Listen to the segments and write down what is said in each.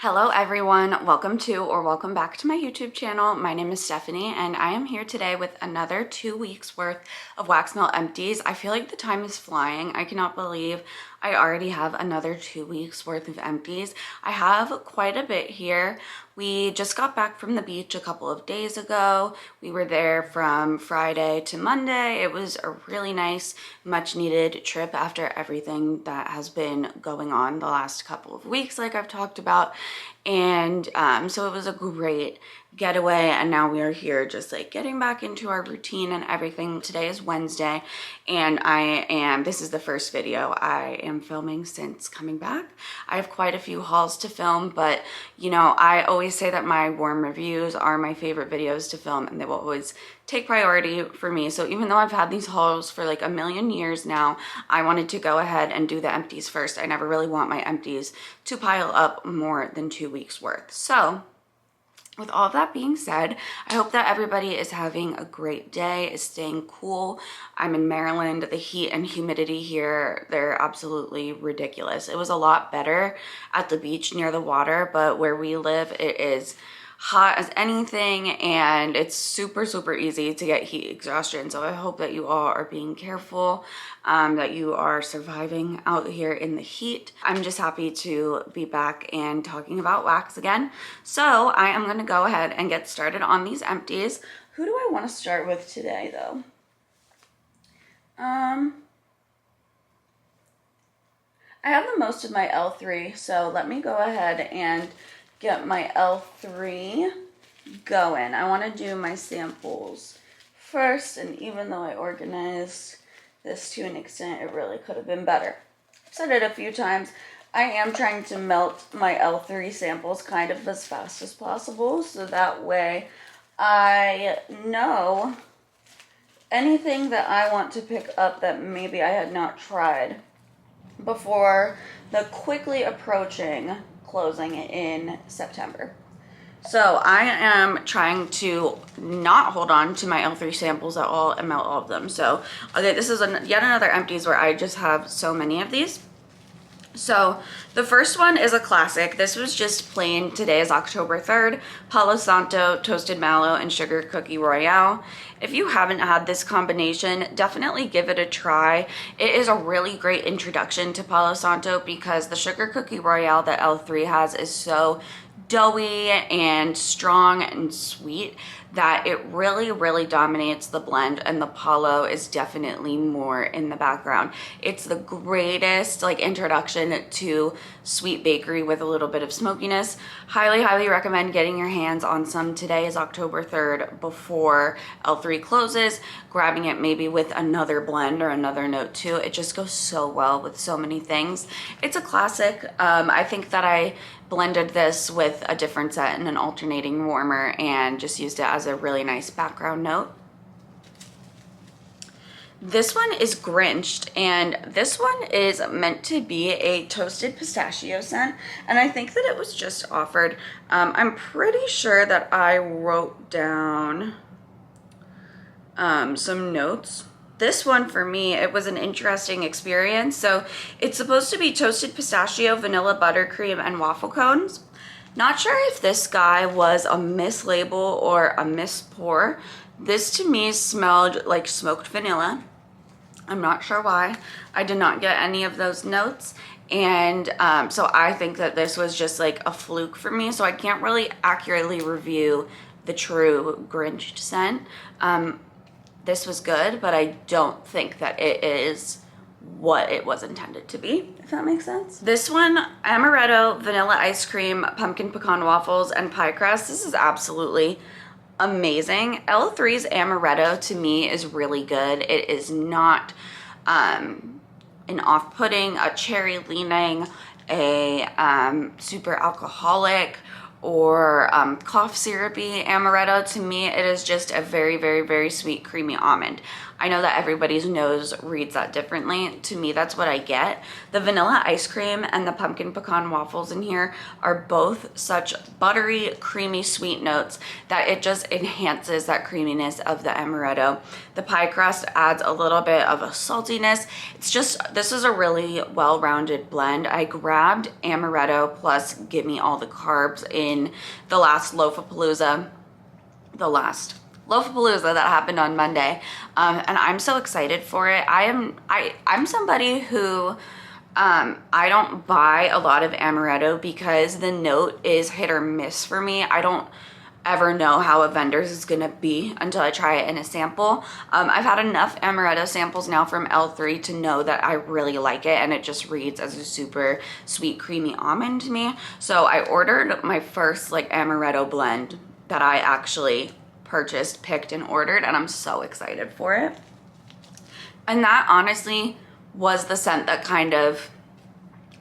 Hello everyone, welcome to or welcome back to my YouTube channel. My name is Stephanie and I am here today with another 2 weeks worth of Wax Melt Empties. I feel like the time is flying. I cannot believe I already have another 2 weeks worth of empties. I have quite a bit here. We just got back from the beach a couple of days ago. We were there from Friday to Monday. It was a really nice, much needed trip after everything that has been going on the last couple of weeks, like I've talked about. And so it was a great getaway, and now we are here just like getting back into our routine and everything. Today is Wednesday and this is the first video I am filming since coming back. I have quite a few hauls to film, but you know, I always say that my warm reviews are my favorite videos to film and they will always take priority for me. So even though I've had these hauls for like a million years now, I wanted to go ahead and do the empties first. I never really want my empties to pile up more than 2 weeks worth. So with all of that being said, I hope that everybody is having a great day, is staying cool. I'm in Maryland. The heat and humidity here, they're absolutely ridiculous. It was a lot better at the beach near the water, but where we live, it is hot as anything and it's super easy to get heat exhaustion. So I hope that you all are being careful, that you are surviving out here in the heat. I'm just happy to be back and talking about wax again. So I am going to go ahead and get started on these empties. Who do I want to start with today though? I have the most of my L3, so let me go ahead and get my L3 going. I want to do my samples first, and even though I organized this to an extent, it really could have been better. I've said it a few times. I am trying to melt my L3 samples kind of as fast as possible, so that way I know anything that I want to pick up that maybe I had not tried before the quickly approaching closing in September. So I am trying to not hold on to my L3 samples at all and melt all of them. So, okay, this is yet another empties where I just have so many of these. So the first one is a classic. This was just plain. Today is October 3rd. Palo Santo, Toasted Mallow, and Sugar Cookie Royale. If you haven't had this combination, definitely give it a try. It is a really great introduction to Palo Santo because the Sugar Cookie Royale that L3 has is so doughy and strong and sweet that it really dominates the blend, and the Palo is definitely more in the background. It's the greatest like introduction to sweet bakery with a little bit of smokiness. Highly recommend getting your hands on some. Today is October 3rd before L3 closes, grabbing it maybe with another blend or another note too. It just goes so well with so many things. It's a classic. I think that I blended this with a different set and an alternating warmer and just used it as a really nice background note. This one is Grinched, and this one is meant to be a toasted pistachio scent, and I think that it was just offered. I'm pretty sure that I wrote down some notes. This one for me, it was an interesting experience. So it's supposed to be toasted pistachio, vanilla buttercream, and waffle cones. Not sure if this guy was a mislabel or a mispour. This to me smelled like smoked vanilla. I'm not sure why. I did not get any of those notes. And so I think that this was just like a fluke for me. So I can't really accurately review the true Grinched scent. This was good, but I don't think that it is what it was intended to be, if that makes sense. This one, amaretto, vanilla ice cream, pumpkin pecan waffles, and pie crust. This is absolutely amazing. L3's amaretto to me is really good. It is not an off-putting, a cherry leaning, a super alcoholic, or cough syrupy amaretto. To me, it is just a very, very, very sweet, creamy almond. I know that everybody's nose reads that differently. To me, that's what I get. The vanilla ice cream and the pumpkin pecan waffles in here are both such buttery, creamy, sweet notes that it just enhances that creaminess of the amaretto. The pie crust adds a little bit of a saltiness. It's just, this is a really well-rounded blend. I grabbed amaretto plus give me all the carbs in the last Loafapalooza that happened on Monday, and I'm so excited for it. I'm somebody who I don't buy a lot of amaretto because the note is hit or miss for me. I don't ever know how a vendor's is gonna be until I try it in a sample. I've had enough amaretto samples now from L3 to know that I really like it, and it just reads as a super sweet, creamy almond to me. So I ordered my first like amaretto blend that I actually purchased, picked, and ordered, and I'm so excited for it. And that honestly was the scent that kind of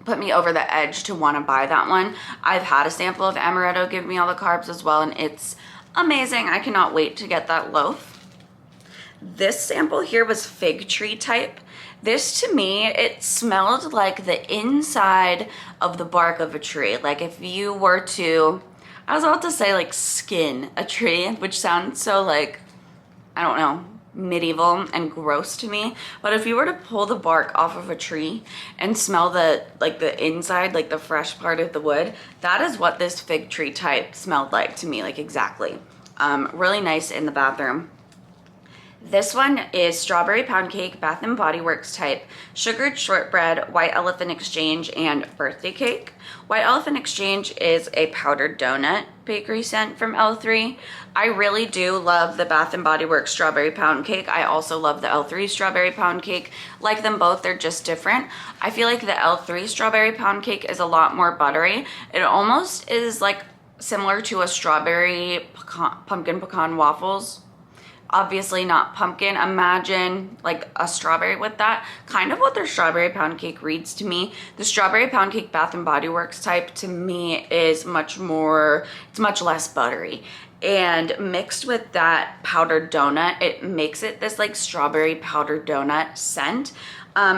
put me over the edge to want to buy that one. I've had a sample of amaretto give me all the carbs as well, and it's amazing. I cannot wait to get that loaf. This sample here was fig tree type. This to me, it smelled like the inside of the bark of a tree. Like if you were to, I was about to say like skin a tree, which sounds so like, I don't know, medieval and gross to me. But if you were to pull the bark off of a tree and smell the inside, like the fresh part of the wood, that is what this fig tree type smelled like to me, like exactly. Really nice in the bathroom. This one is strawberry pound cake, Bath & Body Works type, sugared shortbread, white elephant exchange, and birthday cake. White elephant exchange is a powdered donut bakery scent from L3. I really do love the Bath & Body Works strawberry pound cake. I also love the L3 strawberry pound cake. Like them both, they're just different. I feel like the L3 strawberry pound cake is a lot more buttery. It almost is like similar to a strawberry pumpkin pecan waffles. Obviously not pumpkin. Imagine like a strawberry with that. Kind of what their strawberry pound cake reads to me. The strawberry pound cake Bath & Body Works type to me is much more, it's much less buttery. And mixed with that powdered donut, it makes it this like strawberry powdered donut scent.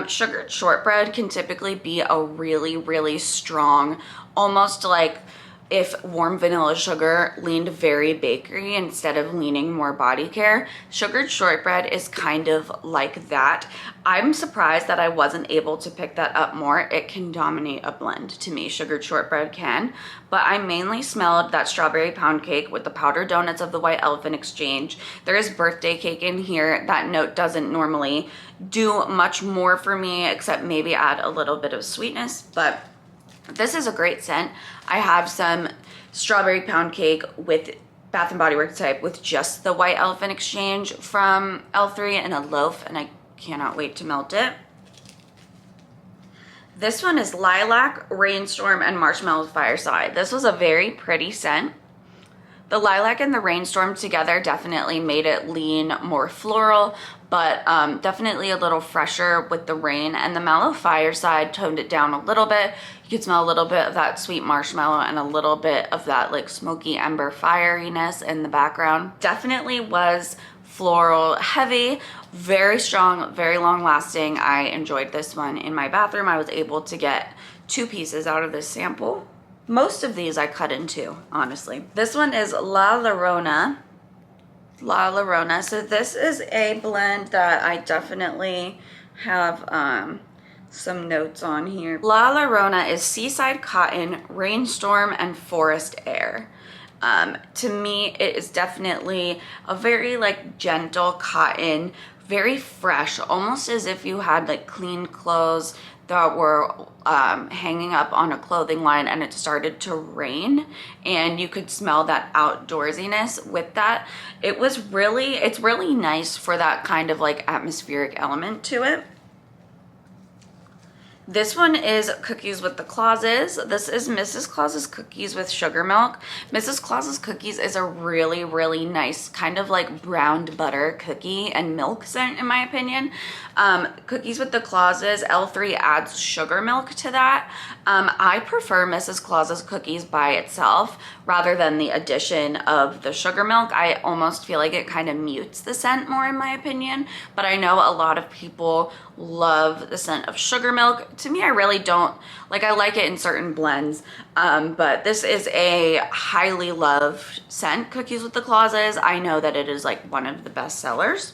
Sugared shortbread can typically be a really, really strong, almost like if warm vanilla sugar leaned very bakery instead of leaning more body care. Sugared shortbread is kind of like that. I'm surprised that I wasn't able to pick that up more. It can dominate a blend to me, sugared shortbread can. But I mainly smelled that strawberry pound cake with the powdered donuts of the White Elephant Exchange. There is birthday cake in here. That note doesn't normally do much more for me except maybe add a little bit of sweetness, but this is a great scent. I have some strawberry pound cake with Bath & Body Works type with just the White Elephant Exchange from L3 in a loaf, and I cannot wait to melt it. This one is Lilac, Rainstorm, and Marshmallow Fireside. This was a very pretty scent. The lilac and the rainstorm together definitely made it lean more floral, but definitely a little fresher with the rain, and the mallow fireside toned it down a little bit. You could smell a little bit of that sweet marshmallow and a little bit of that like smoky ember fieriness in the background. Definitely was floral heavy, very strong, very long lasting. I enjoyed this one in my bathroom. I was able to get 2 pieces out of this sample. Most of these I cut in 2, honestly. This one is La Llorona. La Llorona. So this is a blend that I definitely have some notes on here. La Llorona is Seaside Cotton, Rainstorm, and Forest Air. To me, it is definitely a very like gentle cotton, very fresh, almost as if you had like clean clothes that were hanging up on a clothing line and it started to rain and you could smell that outdoorsiness with that. It's really nice for that kind of like atmospheric element to it. This one is Cookies with the Clauses. This is Mrs. Claus's Cookies with Sugar Milk. Mrs. Claus's Cookies is a really, really nice kind of like browned butter cookie and milk scent in my opinion. Cookies with the Clauses, L3 adds sugar milk to that. I prefer Mrs. Claus's Cookies by itself rather than the addition of the sugar milk. I almost feel like it kind of mutes the scent more in my opinion, but I know a lot of people love the scent of sugar milk. To me, I really don't. Like, I like it in certain blends, but this is a highly loved scent, Cookies with the Clauses. I know that it is like one of the best sellers.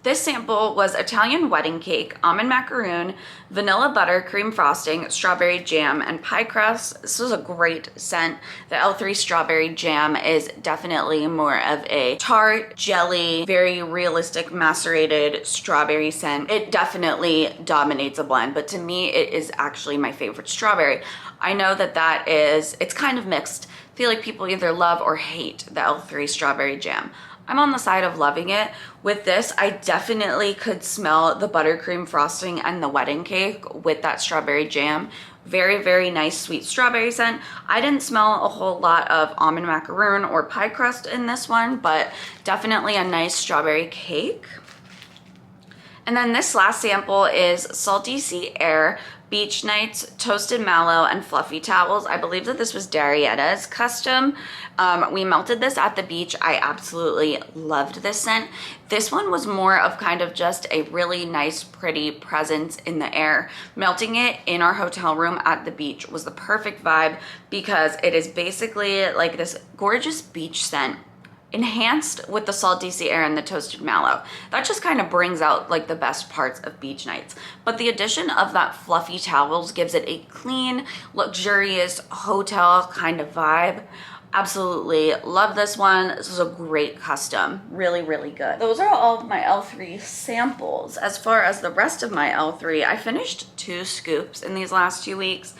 This sample was Italian wedding cake, almond macaroon, vanilla buttercream frosting, strawberry jam, and pie crust. This was a great scent. The L3 strawberry jam is definitely more of a tart, jelly, very realistic macerated strawberry scent. It definitely dominates a blend, but to me, it is actually my favorite strawberry. I know that it's kind of mixed. I feel like people either love or hate the L3 strawberry jam. I'm on the side of loving it. With this, I definitely could smell the buttercream frosting and the wedding cake with that strawberry jam. Very, very nice sweet strawberry scent. I didn't smell a whole lot of almond macaroon or pie crust in this one, but definitely a nice strawberry cake. And then this last sample is Salty Sea Air, Beach Nights, Toasted Mallow, and Fluffy Towels. I believe that this was Darietta's custom. We melted this at the beach. I absolutely loved this scent. This one was more of kind of just a really nice, pretty presence in the air. Melting it in our hotel room at the beach was the perfect vibe because it is basically like this gorgeous beach scent enhanced with the salty sea air and the toasted mallow. That just kind of brings out like the best parts of beach nights. But the addition of that fluffy towels gives it a clean, luxurious hotel kind of vibe. Absolutely love this one. This is a great custom. Really, really good. Those are all of my L3 samples. As far as the rest of my L3, I finished 2 scoops in these last 2 weeks.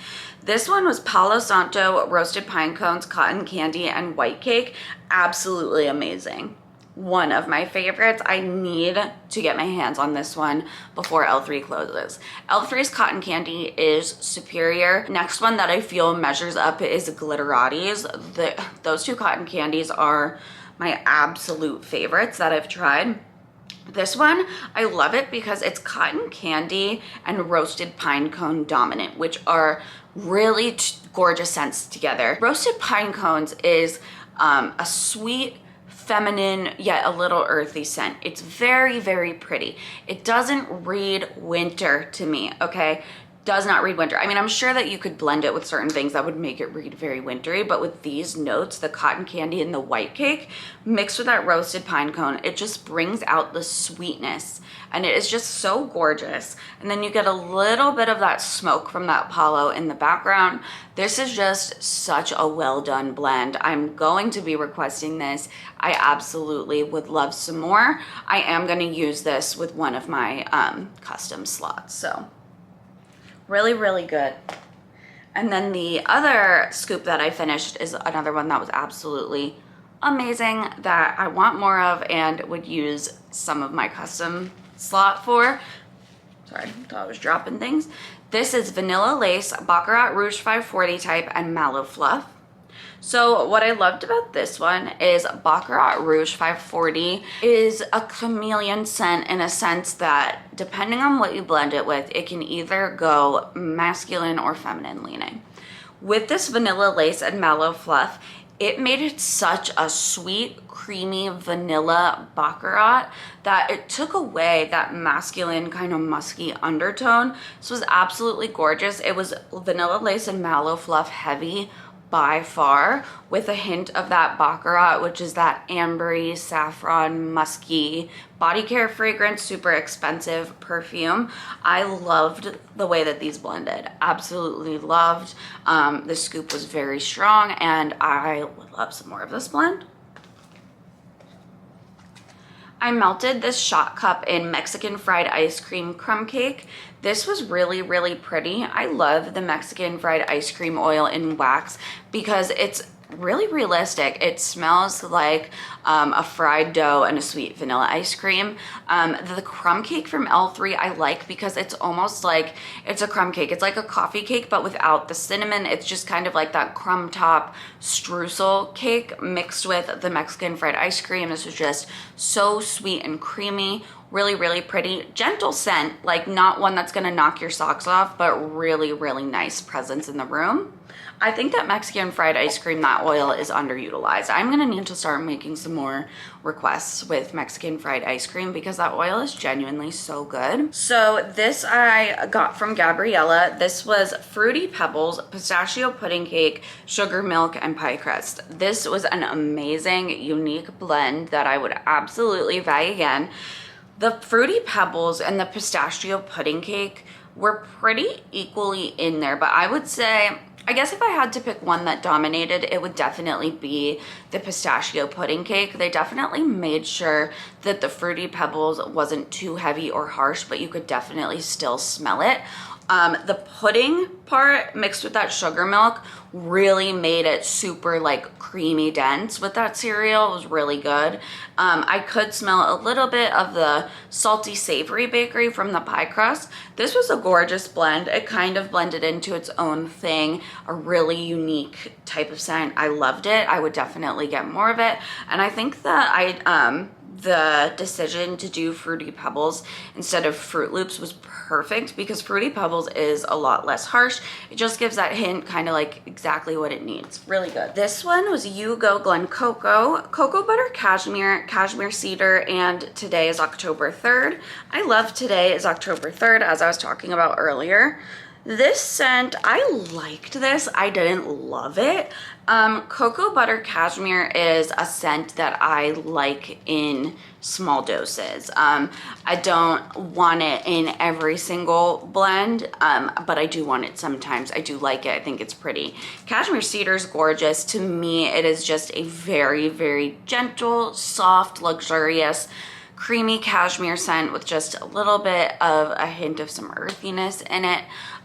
This one was Palo Santo, roasted pine cones, cotton candy, and white cake. Absolutely amazing. One of my favorites. I need to get my hands on this one before L3 closes. L3's cotton candy is superior. Next one that I feel measures up is Glitterati's. Those 2 cotton candies are my absolute favorites that I've tried. This one, I love it because it's cotton candy and roasted pine cone dominant, which are really gorgeous scents together. Roasted pine cones is a sweet, feminine, yet a little earthy scent. It's very, very pretty. It doesn't read winter to me, okay? Does not read winter. I mean, I'm sure that you could blend it with certain things that would make it read very wintry, but with these notes, the cotton candy and the white cake mixed with that roasted pine cone, it just brings out the sweetness and it is just so gorgeous. And then you get a little bit of that smoke from that palo in the background. This is just such a well done blend. I'm going to be requesting this. I absolutely would love some more. I am going to use this with one of my custom slots. So really, really good. And then the other scoop that I finished is another one that was absolutely amazing that I want more of and would use some of my custom slot for. Sorry, thought I was dropping things. This is Vanilla Lace, Baccarat Rouge 540 type, and Mallow Fluff. So what I loved about this one is Baccarat Rouge 540 is a chameleon scent in a sense that depending on what you blend it with, it can either go masculine or feminine leaning. With this Vanilla Lace and Mallow Fluff, it made it such a sweet, creamy vanilla Baccarat that it took away that masculine kind of musky undertone. This was absolutely gorgeous. It was Vanilla Lace and Mallow Fluff heavy by far, with a hint of that Baccarat, which is that ambery, saffron, musky body care fragrance, super expensive perfume. I loved the way that these blended. Absolutely loved. The scoop was very strong and I would love some more of this blend. I melted this shot cup in Mexican fried ice cream crumb cake. This was really, really pretty. I love the Mexican fried ice cream oil in wax because it's really realistic. It smells like a fried dough and a sweet vanilla ice cream. The crumb cake from L3 I like because it's almost like it's a crumb cake. It's like a coffee cake, but without the cinnamon. It's just kind of like that crumb top streusel cake mixed with the Mexican fried ice cream. This was just so sweet and creamy. Really, really pretty. Gentle scent, like not one that's gonna knock your socks off, but really, really nice presence in the room. I think that Mexican fried ice cream, that oil is underutilized. I'm gonna need to start making some more requests with Mexican fried ice cream because that oil is genuinely so good. So this I got from Gabriella. This was Fruity Pebbles, pistachio pudding cake, sugar milk, and pie crust. This was an amazing, unique blend that I would absolutely buy again. The Fruity Pebbles and the pistachio pudding cake were pretty equally in there, but I would say, I guess if I had to pick one that dominated, it would definitely be the pistachio pudding cake. They definitely made sure that the Fruity Pebbles wasn't too heavy or harsh, but you could definitely still smell it. The pudding part mixed with that sugar milk really made it super like creamy dense with that cereal. It was really good. I could smell a little bit of the salty savory bakery from the pie crust. This was a gorgeous blend. It kind of blended into its own thing, a really unique type of scent. I loved it. I would definitely get more of it. And I think that the decision to do Fruity Pebbles instead of Fruit Loops was perfect because Fruity Pebbles is a lot less harsh. It just gives that hint, kind of like exactly what it needs. Really good. This one was You Go Glen Cocoa Butter Cashmere, Cashmere Cedar, and today is October 3rd. I love today is October 3rd, as I was talking about earlier. This scent, I liked this. I didn't love it. Cocoa Butter Cashmere is a scent that I like in small doses. I don't want it in every single blend, but I do want it sometimes. I do like it. I think it's pretty. Cashmere Cedar is gorgeous. To me, it is just a very, very gentle, soft, luxurious, creamy cashmere scent with just a little bit of a hint of some earthiness in it.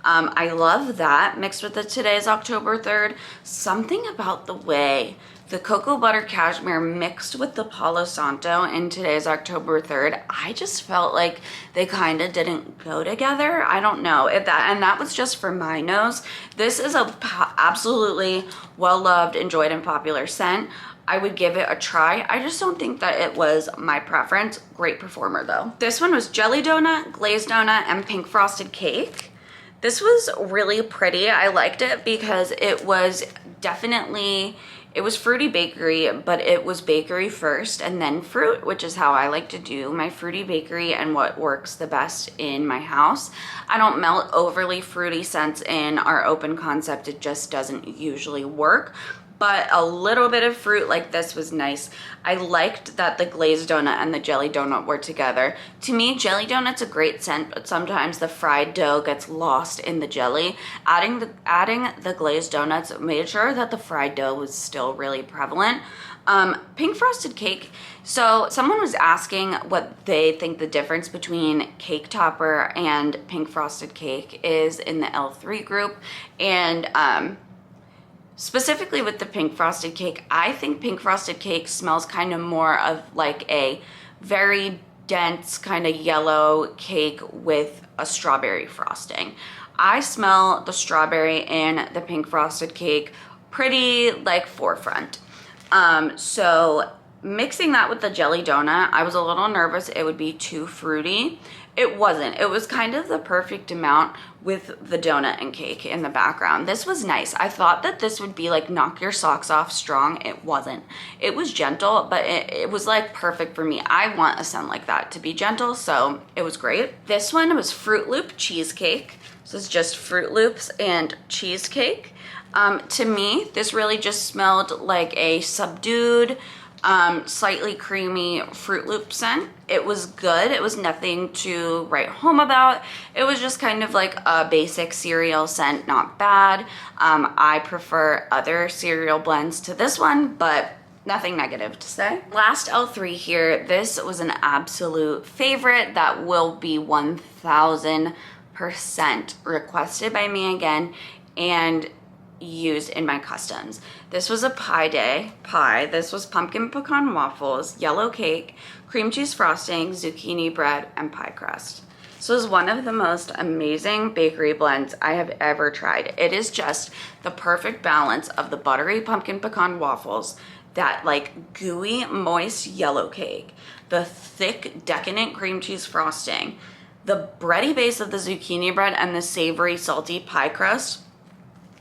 I love that mixed with the today's October 3rd. Something about the way the Cocoa Butter Cashmere mixed with the Palo Santo in today's October 3rd, I just felt like they kind of didn't go together. I don't know if that, and that was just for my nose. This is a absolutely well-loved, enjoyed, and popular scent. I would give it a try. I just don't think that it was my preference. Great performer though. This one was Jelly Donut, Glazed Donut, and Pink Frosted Cake. This was really pretty. I liked it because it was definitely, it was fruity bakery, but it was bakery first and then fruit, which is how I like to do my fruity bakery and what works the best in my house. I don't melt overly fruity scents in our open concept. It just doesn't usually work. But a little bit of fruit like this was nice. I liked that the glazed donut and the jelly donut were together. To me, jelly donut's a great scent, but sometimes the fried dough gets lost in the jelly. Adding the glazed donuts made sure that the fried dough was still really prevalent. Pink Frosted Cake. So someone was asking what they think the difference between Cake Topper and Pink Frosted Cake is in the L3 group. And specifically with the Pink Frosted Cake, I think Pink Frosted Cake smells kind of more of like a very dense kind of yellow cake with a strawberry frosting. I smell the strawberry in the Pink Frosted Cake pretty like forefront. So mixing that with the jelly donut, I was a little nervous it would be too fruity. It wasn't. It was kind of the perfect amount with the donut and cake in the background. This was nice. I thought that this would be like knock your socks off strong. It wasn't. It was gentle, but it was like perfect for me. I want a scent like that to be gentle, so it was great. This one was Fruit Loop Cheesecake. This is just Fruit Loops and cheesecake. To me, this really just smelled like a subdued, slightly creamy Fruit Loop scent. It was good. It was nothing to write home about. It was just kind of like a basic cereal scent, not bad. I prefer other cereal blends to this one, but nothing negative to say. Last L3 here, this was an absolute favorite that will be 1000% requested by me again. And used in my customs. This was a pie day pie. This was pumpkin pecan waffles, yellow cake, cream cheese frosting, zucchini bread, and pie crust. This was one of the most amazing bakery blends I have ever tried. It is just the perfect balance of the buttery pumpkin pecan waffles, that like gooey, moist yellow cake, the thick, decadent cream cheese frosting, the bready base of the zucchini bread, and the savory, salty pie crust.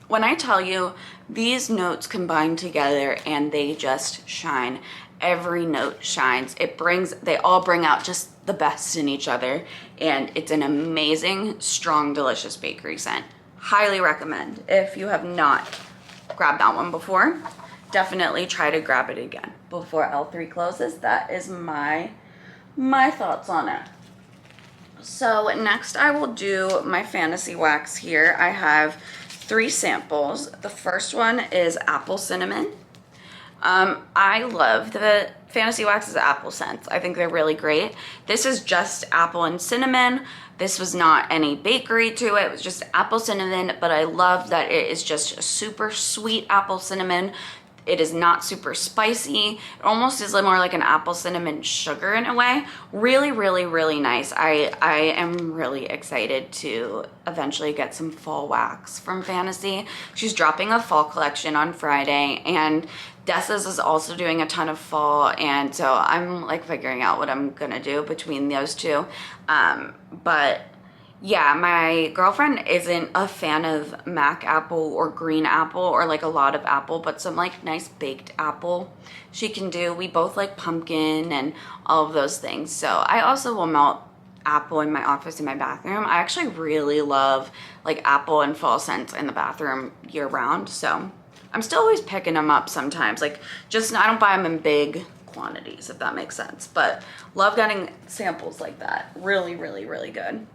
When I tell you, these notes combine together and they just shine. Every note shines. They all bring out just the best in each other, and it's an amazing, strong, delicious bakery scent. Highly recommend. If you have not grabbed that one before, definitely try to grab it again before L3 closes. That is my thoughts on it. So next I will do my fantasy wax here. I have 3 samples. The first one is apple cinnamon. I love the Fantasy Wax's apple scents. I think they're really great. This is just apple and cinnamon. This was not any bakery to it. It was just apple cinnamon, but I love that it is just a super sweet apple cinnamon. It is not super spicy. It almost is more like an apple cinnamon sugar in a way. Really, really, really nice. I am really excited to eventually get some fall wax from Fantasy. She's dropping a fall collection on Friday, and Dessa's is also doing a ton of fall, and so I'm like figuring out what I'm gonna do between those two. But yeah, my girlfriend isn't a fan of Mac apple or green apple or like a lot of apple, but some like nice baked apple she can do. We both like pumpkin and all of those things. So I also will melt apple in my office, in my bathroom. I actually really love like apple and fall scents in the bathroom year round. So I'm still always picking them up sometimes. Like I don't buy them in big quantities, if that makes sense. But love getting samples like that. Really, really, really good.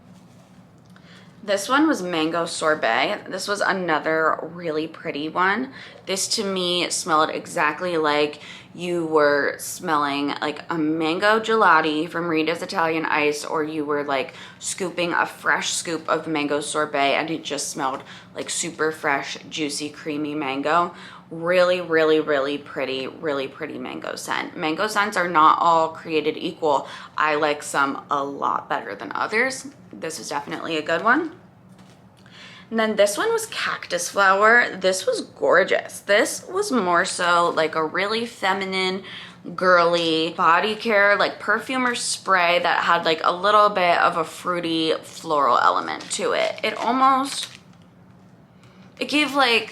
This one was mango sorbet. This was another really pretty one. This to me smelled exactly like you were smelling like a mango gelati from Rita's Italian Ice, or you were like scooping a fresh scoop of mango sorbet and it just smelled like super fresh, juicy, creamy mango. Really, really, really pretty mango scent. Mango scents are not all created equal. I like some a lot better than others. This was definitely a good one. And then this one was cactus flower. This was gorgeous. This was more so like a really feminine, girly body care, like perfumer spray that had like a little bit of a fruity floral element to it. It gave like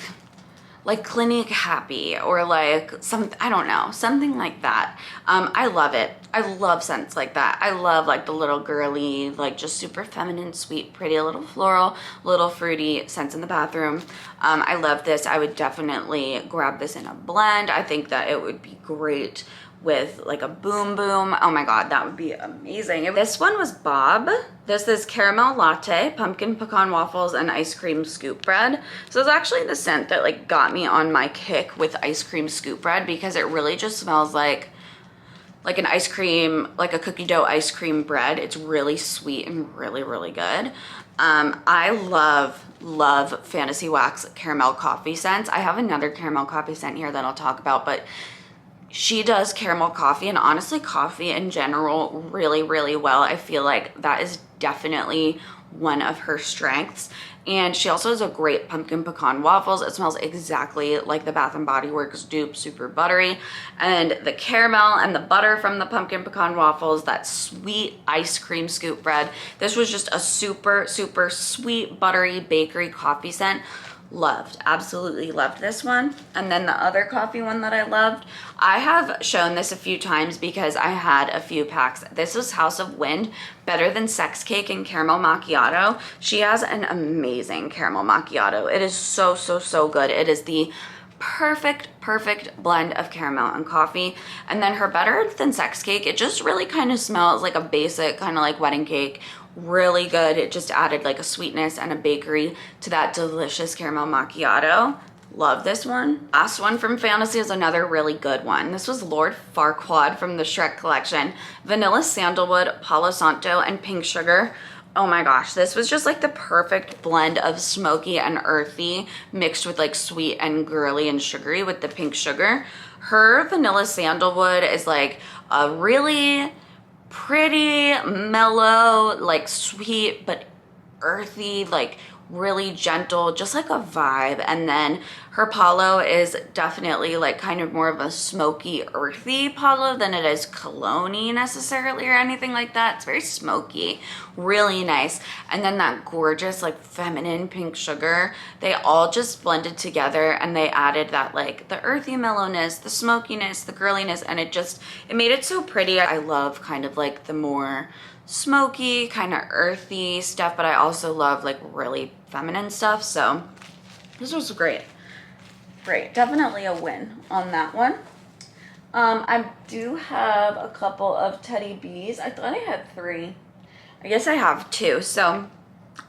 Clinique Happy or like I don't know, something like that. I love it. I love scents like that. I love like the little girly, like just super feminine, sweet, pretty, a little floral, little fruity scents in the bathroom. I love this. I would definitely grab this in a blend. I think that it would be great with like a boom boom. Oh my god, that would be amazing. This one was Bob. This is caramel latte, pumpkin pecan waffles, and ice cream scoop bread. So it's actually the scent that like got me on my kick with ice cream scoop bread, because it really just smells like an ice cream, like a cookie dough ice cream bread. It's really sweet and really, really good. I love Fantasy Wax caramel coffee scents. I have another caramel coffee scent here that I'll talk about, but she does caramel coffee and honestly coffee in general really, really well. I feel like that is definitely one of her strengths. And she also has a great pumpkin pecan waffles. It smells exactly like the Bath & Body Works dupe, super buttery. And the caramel and the butter from the pumpkin pecan waffles, that sweet ice cream scoop bread. This was just a super, super sweet, buttery bakery coffee scent. Loved, absolutely loved this one. And then the other coffee one that I loved, I have shown this a few times because I had a few packs. This was House of Wind, Better Than Sex Cake and Caramel Macchiato. She has an amazing caramel macchiato. It is so, so, so good. It is the perfect blend of caramel and coffee. And then her Better Than Sex Cake, it just really kind of smells like a basic kind of like wedding cake. Really good. It just added like a sweetness and a bakery to that delicious caramel macchiato. Love this one. Last one from Fantasy is another really good one. This was Lord Farquaad from the Shrek collection. Vanilla Sandalwood, Palo Santo, and Pink Sugar. Oh my gosh, this was just like the perfect blend of smoky and earthy mixed with like sweet and girly and sugary with the pink sugar. Her vanilla sandalwood is like a really pretty, mellow, like sweet but earthy, like really gentle, just like a vibe. And then her Palo is definitely like kind of more of a smoky, earthy Palo than it is cologne-y necessarily or anything like that. It's very smoky, really nice. And then that gorgeous like feminine pink sugar, they all just blended together and they added that like the earthy mellowness, the smokiness, the girliness, and it made it so pretty. I love kind of like the more smoky, kind of earthy stuff, but I also love like really feminine stuff. So this was great. Great. Definitely a win on that one. I do have a couple of Teddy B's. I thought I had 3. I guess I have 2. So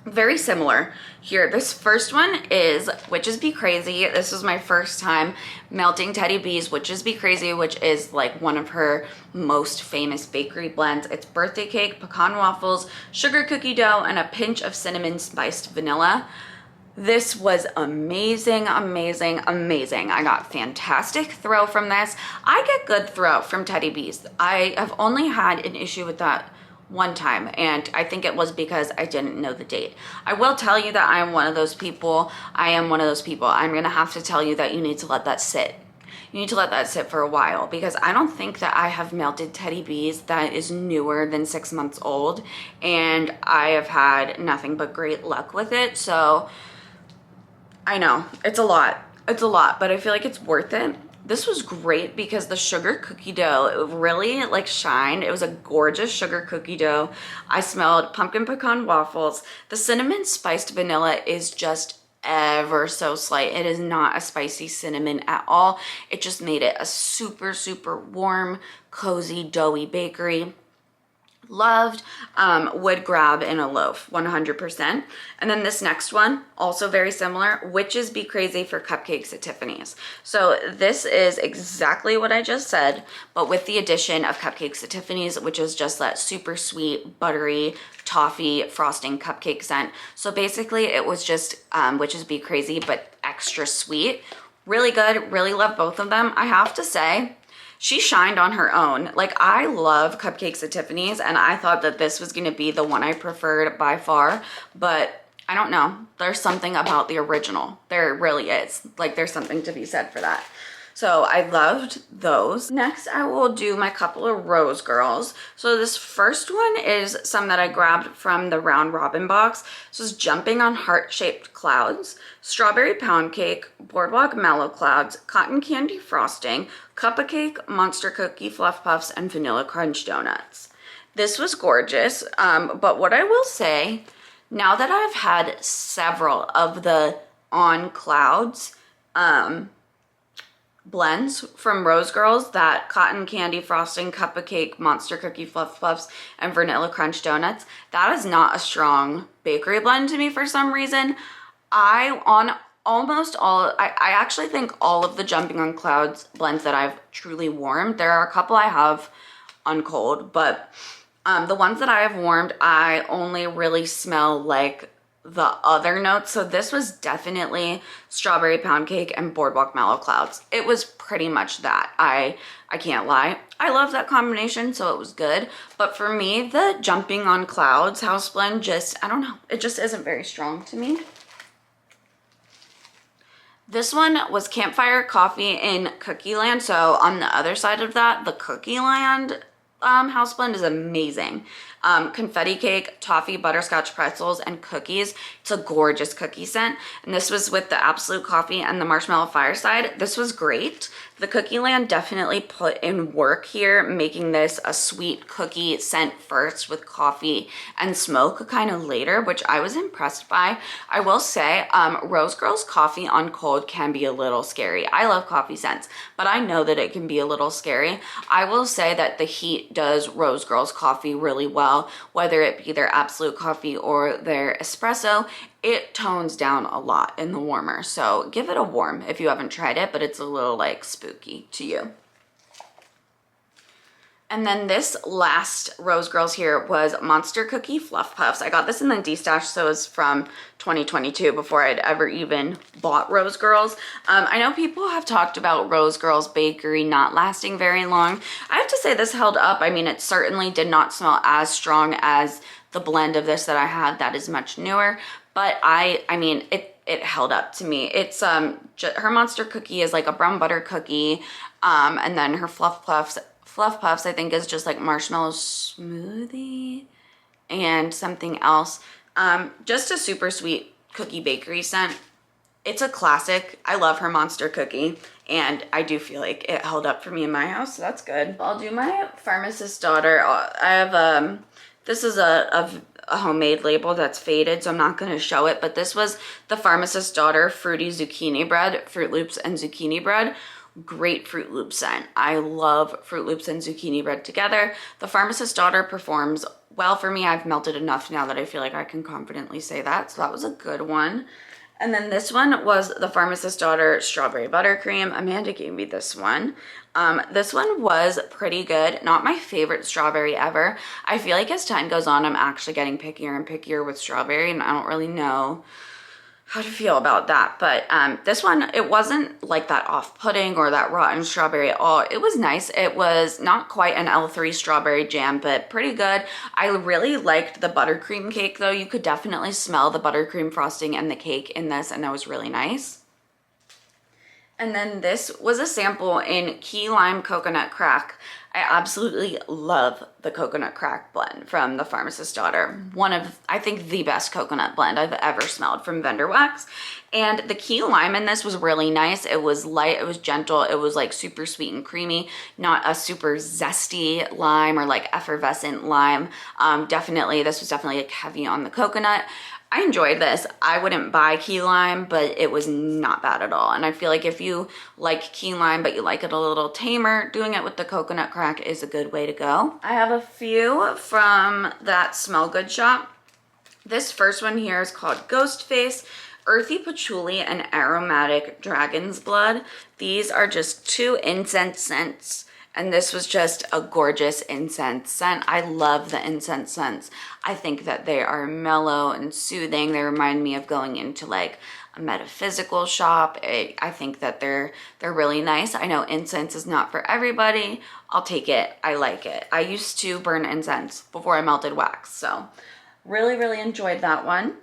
very similar here. This first one is Witches Be Crazy. This was my first time melting Teddy B's Witches Be Crazy, which is like one of her most famous bakery blends. It's birthday cake, pecan waffles, sugar cookie dough, and a pinch of cinnamon spiced vanilla. This was amazing, amazing, amazing. I got fantastic throw from this. I get good throw from Teddy B's. I have only had an issue with that one time, and I think it was because I didn't know the date. I will tell you that I am one of those people. I'm gonna have to tell you that you need to let that sit. You need to let that sit for a while, because I don't think that I have melted Teddy B's that is newer than 6 months old, and I have had nothing but great luck with it. So I know it's a lot, but I feel like it's worth it. This was great because the sugar cookie dough, it really like shined. It was a gorgeous sugar cookie dough. I smelled pumpkin pecan waffles. The cinnamon spiced vanilla is just ever so slight. It is not a spicy cinnamon at all. It just made it a super, super warm, cozy, doughy bakery. Loved, would grab in a loaf, 100%. And then this next one, also very similar, Witches Be Crazy for Cupcakes at Tiffany's. So this is exactly what I just said, but with the addition of Cupcakes at Tiffany's, which is just that super sweet, buttery, toffee frosting cupcake scent. So basically it was just Witches Be Crazy, but extra sweet. Really good, really love both of them. I have to say, she shined on her own. Like, I love Cupcakes at Tiffany's, and I thought that this was gonna be the one I preferred by far, but I don't know. There's something about the original. There really is. Like, there's something to be said for that. So I loved those. Next, I will do my couple of Rose Girls. So this first one is some that I grabbed from the Round Robin box. This is Jumping on Heart-Shaped Clouds, Strawberry Pound Cake, Boardwalk Mallow Clouds, Cotton Candy Frosting, Cup-a-Cake, Monster Cookie Fluff Puffs, and Vanilla Crunch Donuts. This was gorgeous, but what I will say, now that I've had several of the On Clouds, blends from Rose Girls, that cotton candy frosting, cup of cake, monster cookie fluff puffs, and vanilla crunch donuts, that is not a strong bakery blend to me for some reason. I actually think all of the Jumping on Clouds blends that I've truly warmed, there are a couple I have on cold, but the ones that I have warmed, I only really smell like the other notes. So this was definitely Strawberry Pound Cake and Boardwalk Mallow Clouds. It was pretty much that. I can't lie. I love that combination, so it was good. But for me, the Jumping on Clouds house blend just, I don't know, it just isn't very strong to me. This one was Campfire Coffee in Cookie Land. So on the other side of that, the Cookie Land house blend is amazing. Confetti cake, toffee, butterscotch pretzels, and cookies. It's a gorgeous cookie scent. And this was with the Absolute Coffee and the Marshmallow Fireside. This was great. The Cookie Land definitely put in work here, making this a sweet cookie scent first with coffee and smoke kind of later, which I was impressed by. I will say, Rose Girls coffee on cold can be a little scary. I love coffee scents, but I know that it can be a little scary. I will say that the heat does Rose Girls coffee really well, whether it be their Absolute Coffee or their espresso. It tones down a lot in the warmer, so give it a warm if you haven't tried it, but it's a little like spooky to you. And then this last Rose Girls here was Monster Cookie Fluff Puffs. I got this in the D-stash, so it's from 2022 before I'd ever even bought Rose Girls. I know people have talked about Rose Girls Bakery not lasting very long. I have to say this held up. I mean, it certainly did not smell as strong as the blend of this that I had that is much newer, but I mean, it held up to me. It's her Monster Cookie is like a brown butter cookie, and then her Fluff Puffs I think is just like marshmallow smoothie and something else. Just a super sweet cookie bakery scent. It's a classic. I love her Monster Cookie, and I do feel like it held up for me in my house, so that's good. I'll do my Pharmacist's Daughter. I have this is a homemade label that's faded, so I'm not going to show it, but this was the Pharmacist's Daughter Fruity Zucchini Bread, Fruit Loops and Zucchini Bread. Great Fruit Loop scent. I love Fruit Loops and zucchini bread together. The Pharmacist's Daughter performs well for me. I've melted enough now that I feel like I can confidently say that, so that was a good one. And then this one was the Pharmacist's Daughter Strawberry Buttercream. Amanda gave me this one. This one was pretty good. Not my favorite strawberry ever. I feel like as time goes on, I'm actually getting pickier and pickier with strawberry, and I don't really know how to feel about that. But this one, it wasn't like that off-putting or that rotten strawberry at all. It was nice. It was not quite an L3 strawberry jam, but pretty good. I really liked the buttercream cake though. You could definitely smell the buttercream frosting and the cake in this, and that was really nice. And then this was a sample in Key Lime Coconut Crack. I absolutely love the coconut crack blend from the Pharmacist's Daughter. One of, I think, the best coconut blend I've ever smelled from vendor wax. And the key lime in this was really nice. It was light, it was gentle, it was like super sweet and creamy, not a super zesty lime or like effervescent lime. This was definitely like heavy on the coconut. I enjoyed this. I wouldn't buy key lime, but it was not bad at all. And I feel like if you like key lime, but you like it a little tamer, doing it with the coconut crack is a good way to go. I have a few from that Smell Good shop. This first one here is called Ghost Face, Earthy Patchouli and Aromatic Dragon's Blood. These are just 2 incense scents. And this was just a gorgeous incense scent. I love the incense scents. I think that they are mellow and soothing. They remind me of going into like a metaphysical shop. I think that they're really nice. I know incense is not for everybody. I'll take it. I like it. I used to burn incense before I melted wax. So really enjoyed that one.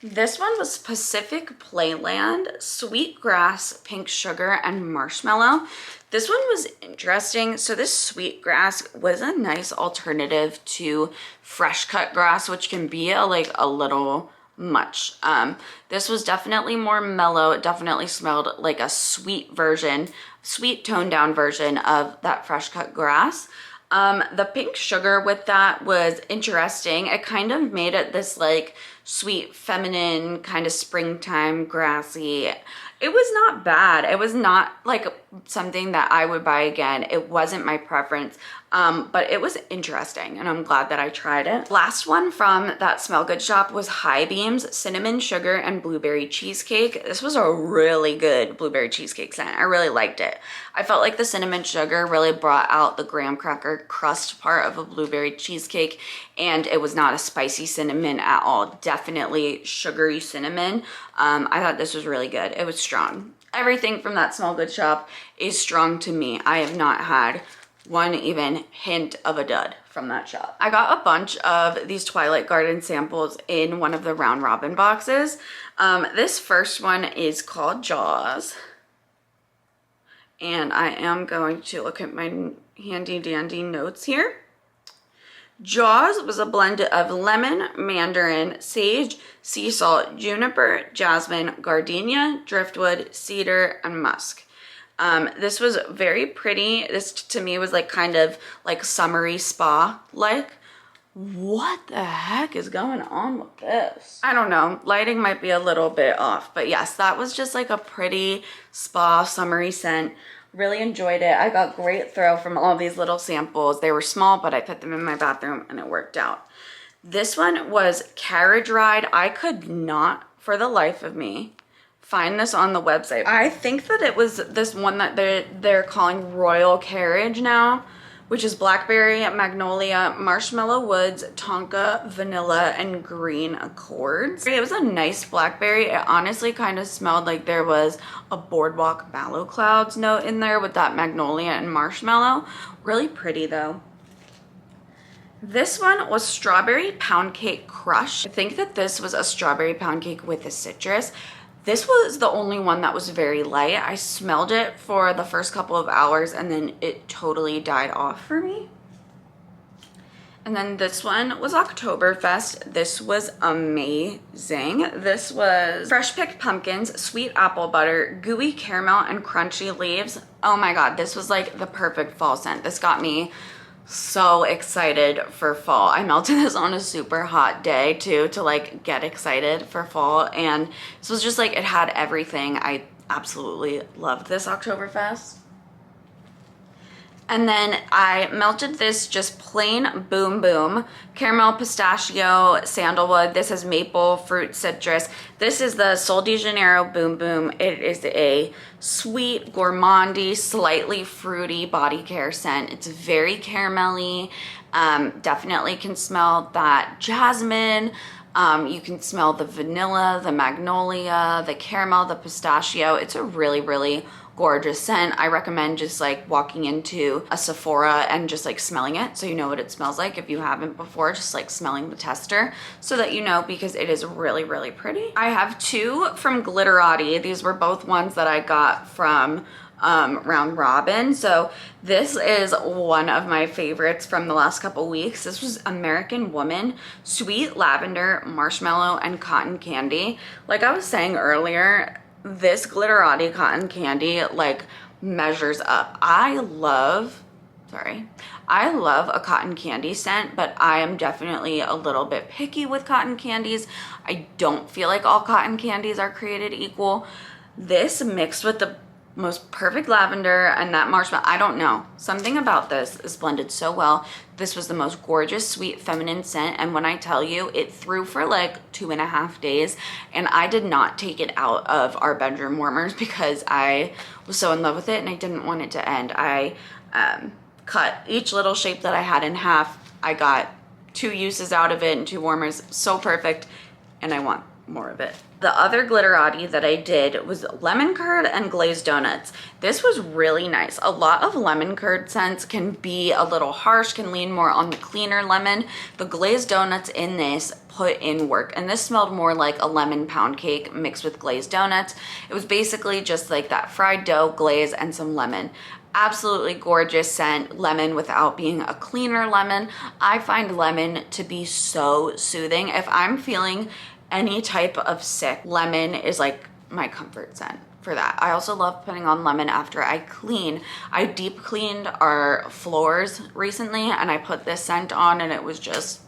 This one was Pacific Playland, Sweetgrass, Pink Sugar, and Marshmallow. This one was interesting. So this sweetgrass was a nice alternative to fresh cut grass, which can be a little much. This was definitely more mellow. It definitely smelled like a sweet toned down version of that fresh cut grass. The pink sugar with that was interesting. It kind of made it this like sweet, feminine, kind of springtime grassy. It was not bad. It was not like something that I would buy again. It wasn't my preference, but it was interesting and I'm glad that I tried it. Last one from that Smell Good shop was High Beams Cinnamon Sugar and Blueberry Cheesecake. This was a really good blueberry cheesecake scent. I really liked it. I felt like the cinnamon sugar really brought out the graham cracker crust part of a blueberry cheesecake, and it was not a spicy cinnamon at all. Definitely sugary cinnamon. I thought this was really good. It was strong. Everything from that Smell Good shop is strong to me. I have not had one even hint of a dud from that shop. I got a bunch of these Twilight Garden samples in one of the round robin boxes. This first one is called Jaws. And I am going to look at my handy dandy notes here. Jaws was a blend of lemon, mandarin, sage, sea salt, juniper, jasmine, gardenia, driftwood, cedar, and musk. This was very pretty. This to me was like kind of like summery spa-like. What the heck is going on with this? I don't know. Lighting might be a little bit off, but yes, that was just like a pretty spa summery scent. Really enjoyed it. I got great throw from all these little samples. They were small, but I put them in my bathroom and it worked out. This one was Carriage Ride. I could not, for the life of me, find this on the website. I think that it was this one that they're calling Royal Carriage now, which is blackberry, magnolia, marshmallow woods, tonka, vanilla, and green accords. It was a nice blackberry. It honestly kind of smelled like there was a boardwalk mallow clouds note in there with that magnolia and marshmallow. Really pretty though. This one was strawberry pound cake crush. I think that this was a strawberry pound cake with a citrus. This was the only one that was very light. I smelled it for the first couple of hours and then it totally died off for me. And then this one was Oktoberfest. This was amazing. This was fresh picked pumpkins, sweet apple butter, gooey caramel, and crunchy leaves. Oh my God, this was like the perfect fall scent. This got me so excited for fall. I melted this on a super hot day too to like get excited for fall, and this was just like, it had everything. I absolutely loved this Oktoberfest. And then I melted this just plain Boom Boom, caramel, pistachio, sandalwood. This is maple, fruit, citrus. This is the Sol de Janeiro Boom Boom. It is a sweet, gourmandy, slightly fruity body care scent. It's very caramelly. Definitely can smell that jasmine. You can smell the vanilla, the magnolia, the caramel, the pistachio. It's a really, really gorgeous scent. I recommend just like walking into a Sephora and just like smelling it so you know what it smells like. If you haven't before, just like smelling the tester so that you know, because it is really, really pretty. I have two from Glitterati. These were both ones that I got from Round Robin. So this is one of my favorites from the last couple weeks. This was American Woman, sweet lavender, marshmallow, and cotton candy. Like I was saying earlier, this Glitterati cotton candy like measures up. I love a cotton candy scent, but I am definitely a little bit picky with cotton candies. I don't feel like all cotton candies are created equal. This mixed with the most perfect lavender and that marshmallow, I don't know, something about this is blended so well. This was the most gorgeous, sweet, feminine scent, and when I tell you, it threw for like 2.5 days, and I did not take it out of our bedroom warmers because I was so in love with it and I didn't want it to end. I cut each little shape that I had in half. I got 2 uses out of it and 2 warmers. So perfect, and I want more of it. The other Glitterati that I did was lemon curd and glazed donuts. This was really nice. A lot of lemon curd scents can be a little harsh, can lean more on the cleaner lemon. The glazed donuts in this put in work, and this smelled more like a lemon pound cake mixed with glazed donuts. It was basically just like that fried dough, glaze, and some lemon. Absolutely gorgeous scent, lemon without being a cleaner lemon. I find lemon to be so soothing. If I'm feeling any type of sick, lemon is like my comfort scent for that. I also love putting on lemon after I clean. I deep cleaned our floors recently and I put this scent on and it was just,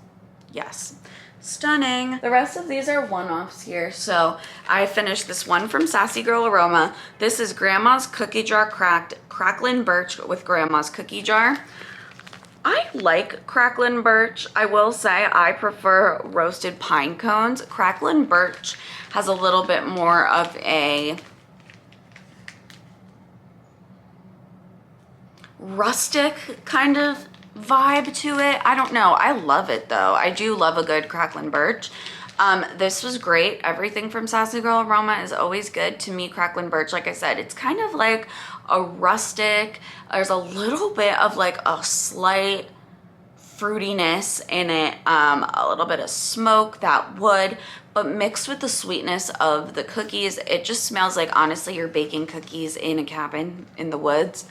yes, stunning. The rest of these are one-offs here. So I finished this one from Sassy Girl Aroma. This is Grandma's Cookie Jar Cracked Cracklin' Birch with Grandma's Cookie Jar. I like Cracklin' Birch. I will say I prefer roasted pine cones. Cracklin' Birch has a little bit more of a rustic kind of vibe to it. I don't know. I love it though. I do love a good Cracklin' Birch. This was great. Everything from Sassy Girl Aroma is always good. To me, Cracklin' Birch, like I said, it's kind of like a rustic. There's a little bit of like a slight fruitiness in it, a little bit of smoke, that wood, but mixed with the sweetness of the cookies. It just smells like, honestly, you're baking cookies in a cabin in the woods.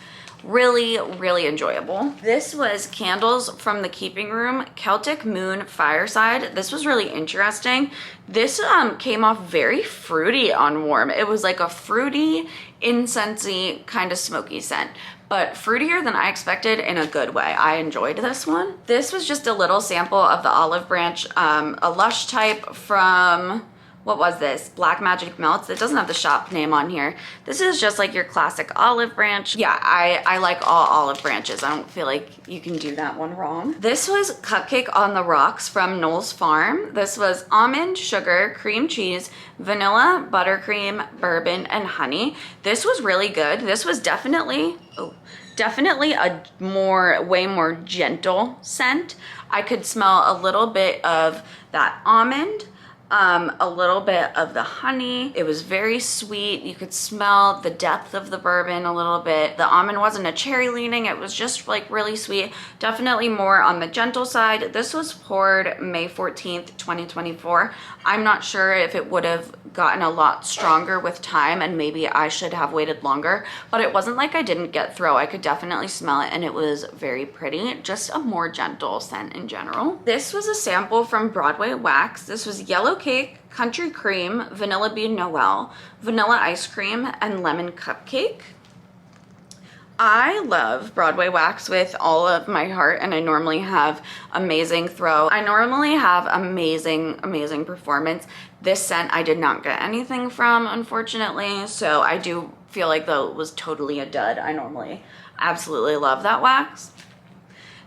Really, really enjoyable. This was Candles from the Keeping Room, Celtic Moon Fireside. This was really interesting. This came off very fruity on warm. It was like a fruity, incensey, kind of smoky scent, but fruitier than I expected in a good way. I enjoyed this one. This was just a little sample of the Olive Branch, a Lush type from what was this? Black Magic Melts. It doesn't have the shop name on here. This is just like your classic olive branch. Yeah, I like all olive branches. I don't feel like you can do that one wrong. This was Cupcake on the Rocks from Knoll's Farm. This was almond, sugar, cream cheese, vanilla, buttercream, bourbon, and honey. This was really good. This was definitely a way more gentle scent. I could smell a little bit of that almond, a little bit of the honey. It was very sweet. You could smell the depth of the bourbon a little bit. The almond wasn't a cherry leaning. It was just like really sweet. Definitely more on the gentle side. This was poured May 14th, 2024. I'm not sure if it would have gotten a lot stronger with time, and maybe I should have waited longer, but it wasn't like I didn't get through. I could definitely smell it, and it was very pretty. Just a more gentle scent in general. This was a sample from Broadway Wax. This was yellow cake, country cream, vanilla bean Noel, vanilla ice cream, and lemon cupcake. I love Broadway Wax with all of my heart, and I normally have amazing throw. I normally have amazing performance. This scent I did not get anything from, unfortunately, so I do feel like though it was totally a dud. I normally absolutely love that wax.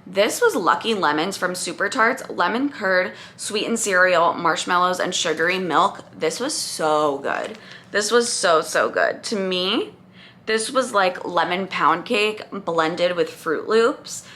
This was Lucky Lemons from Super Tarts, lemon curd, sweetened cereal, marshmallows, and sugary milk. This was so good. This was so good. To me, this was like lemon pound cake blended with Fruit Loops.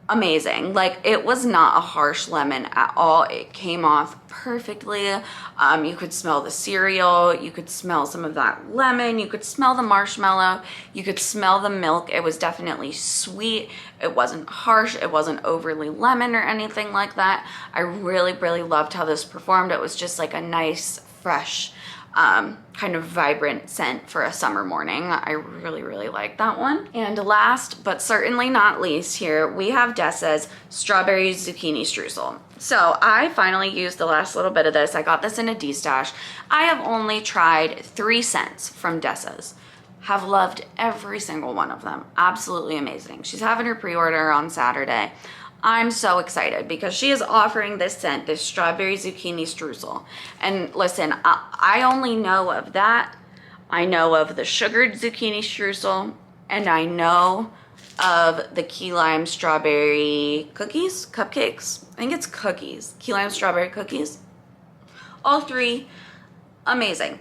Amazing. Like, it was not a harsh lemon at all. It came off perfectly. You could smell the cereal. You could smell some of that lemon. You could smell the marshmallow. You could smell the milk. It was definitely sweet. It wasn't harsh. It wasn't overly lemon or anything like that. I really loved how this performed. It was just like a nice, fresh, kind of vibrant scent for a summer morning. I really like that one. And last but certainly not least, here we have Dessa's Strawberry Zucchini Streusel. So I finally used the last little bit of this. I got this in a D-stash. I have only tried 3 scents from Dessa's. Have loved every single one of them. Absolutely amazing. She's having her pre-order on Saturday. I'm so excited because she is offering this scent, this Strawberry Zucchini Streusel. And listen, I only know of that. I know of the sugared zucchini streusel, and I know of the key lime strawberry cupcakes. I think it's cookies, key lime strawberry cookies. All 3 amazing.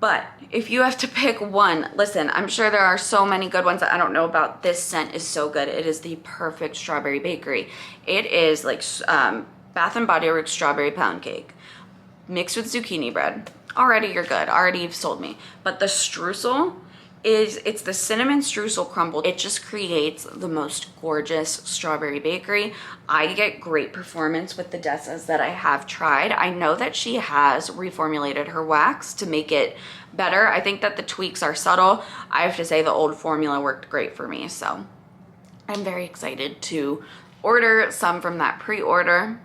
But if you have to pick one, listen, I'm sure there are so many good ones that I don't know about. This scent is so good. It is the perfect strawberry bakery. It is like Bath and Body Works strawberry pound cake mixed with zucchini bread. Already you're good. Already you've sold me. But the streusel it's the cinnamon streusel crumble. It just creates the most gorgeous strawberry bakery. I get great performance with the Dessa's that I have tried. I know that she has reformulated her wax to make it better. I think that the tweaks are subtle. I have to say the old formula worked great for me, so I'm very excited to order some from that pre-order.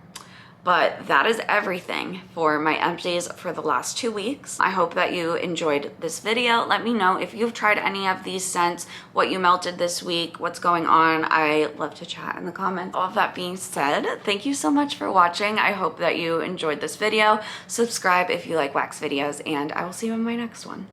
But that is everything for my empties for the last 2 weeks. I hope that you enjoyed this video. Let me know if you've tried any of these scents, what you melted this week, what's going on. I love to chat in the comments. All of that being said, thank you so much for watching. I hope that you enjoyed this video. Subscribe if you like wax videos, and I will see you in my next one.